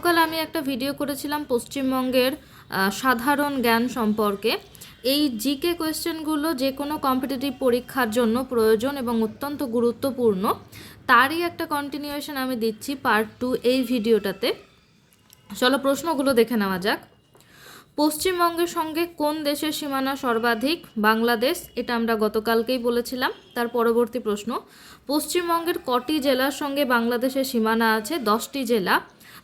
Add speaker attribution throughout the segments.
Speaker 1: কাল আমি একটা ভিডিও করেছিলাম পশ্চিমবঙ্গের সাধারণ জ্ঞান সম্পর্কে। এই জিকে কোয়েশ্চেনগুলো যে কোনো কম্পিটিটিভ পরীক্ষার জন্য প্রয়োজন এবং অত্যন্ত গুরুত্বপূর্ণ। তারই একটা কন্টিনিউয়েশন আমি দিচ্ছি পার্ট 2 এই ভিডিওটাতে। চলো প্রশ্নগুলো দেখে নেওয়া যাক। পশ্চিমবঙ্গের সঙ্গে কোন দেশের সীমানা সর্বাধিক? বাংলাদেশ। এটা আমরা গতকালকেই বলেছিলাম। তার পরবর্তী প্রশ্ন, পশ্চিমবঙ্গের কটি জেলার সঙ্গে বাংলাদেশের সীমানা আছে? 10টি জেলা।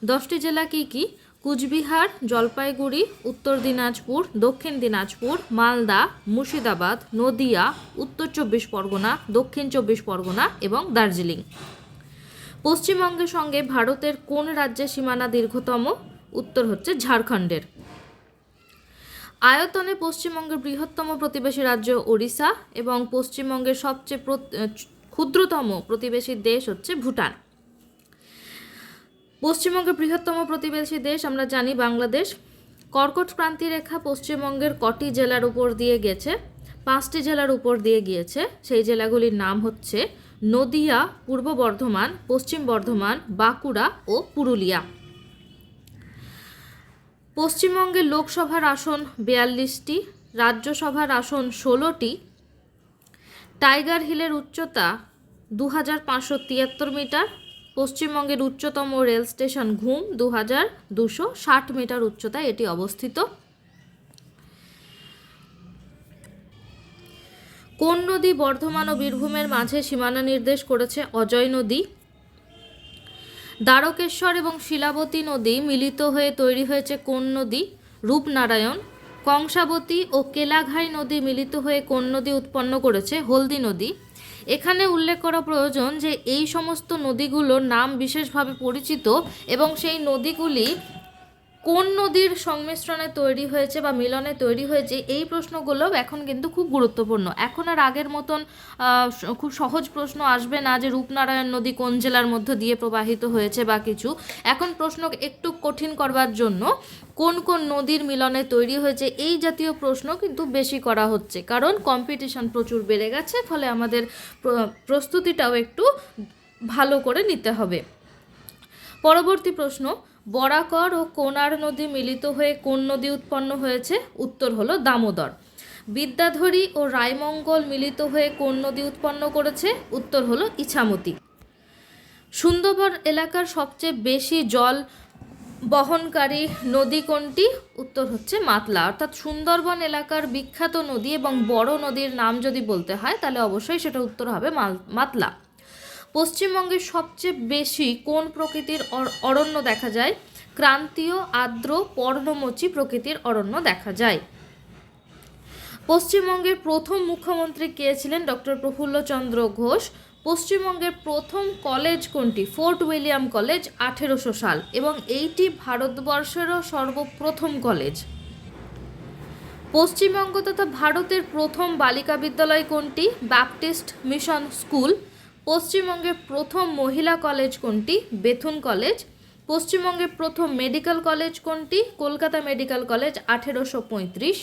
Speaker 1: 10টি জেলা কি কি? কুচবিহার, জলপাইগুড়ি, উত্তর দিনাজপুর, দক্ষিণ দিনাজপুর, মালদা, মুর্শিদাবাদ, নদিয়া, উত্তর 24 পরগনা, দক্ষিণ 24 পরগনা এবং দার্জিলিং। পশ্চিমবঙ্গের সঙ্গে ভারতের কোন রাজ্যের সীমানা দীর্ঘতম? উত্তর হচ্ছে ঝাড়খণ্ডের। আয়তনে পশ্চিমবঙ্গের বৃহত্তম প্রতিবেশী রাজ্য ওড়িশা এবং পশ্চিমবঙ্গের সবচেয়ে ক্ষুদ্রতম প্রতিবেশী দেশ হচ্ছে ভুটান। পশ্চিমবঙ্গের বৃহত্তম প্রতিবেশী দেশ আমরা জানি বাংলাদেশ। কর্কট ক্রান্তি রেখা পশ্চিমবঙ্গের কটি জেলার উপর দিয়ে গেছে? 5টি জেলার উপর দিয়ে গিয়েছে। সেই জেলাগুলির নাম হচ্ছে নদিয়া, পূর্ব বর্ধমান, পশ্চিম বর্ধমান, বাঁকুড়া ও পুরুলিয়া। পশ্চিমবঙ্গের লোকসভার আসন 42টি, রাজ্যসভার আসন 16টি। টাইগার হিলের উচ্চতা 2573 মিটার। পশ্চিমবঙ্গের উচ্চতম রেল স্টেশন ঘুম, 2260 মিটার উচ্চতায় এটি অবস্থিত। কোন নদী বর্ধমান ও বীরভূমের মাঝে সীমানা নির্দেশ করেছে? অজয় নদী। দ্বারকেশ্বর এবং শিলাবতী নদী মিলিত হয়ে তৈরি হয়েছে কোন নদী? রূপনারায়ণ। কংসাবতী ও কেলাঘাই নদী মিলিত হয়ে কোন নদী উৎপন্ন করেছে? হলদি নদী। এখানে উল্লেখ করা প্রয়োজন যে এই সমস্ত নদীগুলোর নাম বিশেষভাবে পরিচিত এবং সেই নদীগুলি কোন নদীর সংমিশ্রণে তৈরি হয়েছে বা মিলনে তৈরি হয়েছে, এই প্রশ্নগুলো এখন কিন্তু খুব গুরুত্বপূর্ণ। এখন আর আগের মতন খুব সহজ প্রশ্ন আসবে না যে রূপনারায়ণ নদী কোন জেলার মধ্য দিয়ে প্রবাহিত হয়েছে বা কিছু। এখন প্রশ্ন একটু কঠিন করবার জন্য কোন কোন নদীর মিলনে তৈরি হয়েছে এই জাতীয় প্রশ্ন কিন্তু বেশি করা হচ্ছে, কারণ কম্পিটিশন প্রচুর বেড়ে গেছে। ফলে আমাদের প্রস্তুতিটাও একটু ভালো করে নিতে হবে। পরবর্তী প্রশ্ন, বরাকর ও কোনার নদী মিলিত হয়ে কোন নদী উৎপন্ন হয়েছে? উত্তর হলো দামোদর। বিদ্যাধরী ও রায়মঙ্গল মিলিত হয়ে কোন নদী উৎপন্ন করেছে? উত্তর হলো ইছামতি। সুন্দরবন এলাকার সবচেয়ে বেশি জল বহনকারী নদী কোনটি? উত্তর হচ্ছে মাতলা। অর্থাৎ সুন্দরবন এলাকার বিখ্যাত নদী এবং বড় নদীর নাম যদি বলতে হয় তাহলে অবশ্যই সেটা উত্তর হবে মাতলা। পশ্চিমবঙ্গের সবচেয়ে বেশি কোন প্রকৃতির অরণ্য দেখা যায়? ক্রান্তীয়, আর্দ্র, পর্ণমোচী প্রকৃতির অরণ্য দেখা যায়। পশ্চিমবঙ্গের প্রথম মুখ্যমন্ত্রী কে ছিলেন? ডক্টর প্রফুল্লচন্দ্র ঘোষ। পশ্চিমবঙ্গের প্রথম কলেজ কোনটি? ফোর্ট উইলিয়াম কলেজ, 1800 সাল, এবং এইটি ভারতবর্ষেরও সর্বপ্রথম কলেজ। পশ্চিমবঙ্গ তথা ভারতের প্রথম বালিকা বিদ্যালয় কোনটি? Baptist mission school. পশ্চিমবঙ্গের প্রথম মহিলা কলেজ কোনটি? Bethune college. পশ্চিমবঙ্গের প্রথম মেডিকেল কলেজ কোনটি? Kolkata medical college, 1835।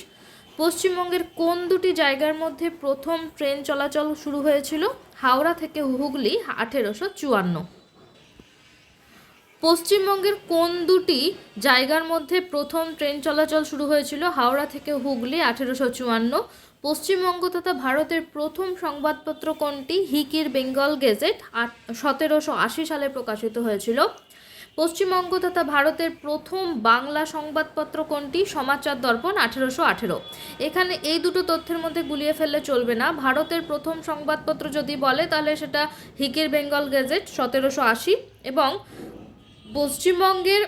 Speaker 1: পশ্চিমবঙ্গের কোন দুটি জায়গার মধ্যে প্রথম ট্রেন চলাচল শুরু হয়েছিল? হাওড়া থেকে হুগলি, 1854। পশ্চিমবঙ্গের কোন দুটি জায়গার মধ্যে প্রথম ট্রেন চলাচল শুরু হয়েছিল? হাওড়া থেকে হুগলি, 1854। পশ্চিমবঙ্গ তথা ভারতের প্রথম সংবাদপত্র কোনটি? হিকির বেঙ্গল গেজেট, 1780 সালে প্রকাশিত হয়েছিল। পশ্চিমবঙ্গ তথা ভারতের প্রথম বাংলা সংবাদপত্র কোনটি? সমাচার দর্পণ, 1818। এখানে এই দুটো তথ্যের মধ্যে গুলিয়ে ফেললে চলবে না। ভারতের প্রথম সংবাদপত্র যদি বলে তাহলে সেটা হিকির বেঙ্গল গেজেট, 1780, এবং পশ্চিমবঙ্গের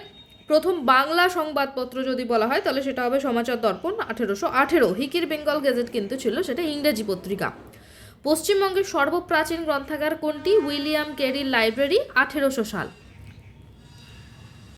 Speaker 1: প্রথম বাংলা সংবাদপত্র যদি বলা হয় তাহলে সেটা হবে সমাচার দর্পণ, 1818। হিকির বেঙ্গল গেজেট কিন্তু ছিল সেটা ইংরেজি পত্রিকা। পশ্চিমবঙ্গের সর্বপ্রাচীন গ্রন্থাগার কোনটি? উইলিয়াম ক্যারির লাইব্রেরি, 1800 সাল।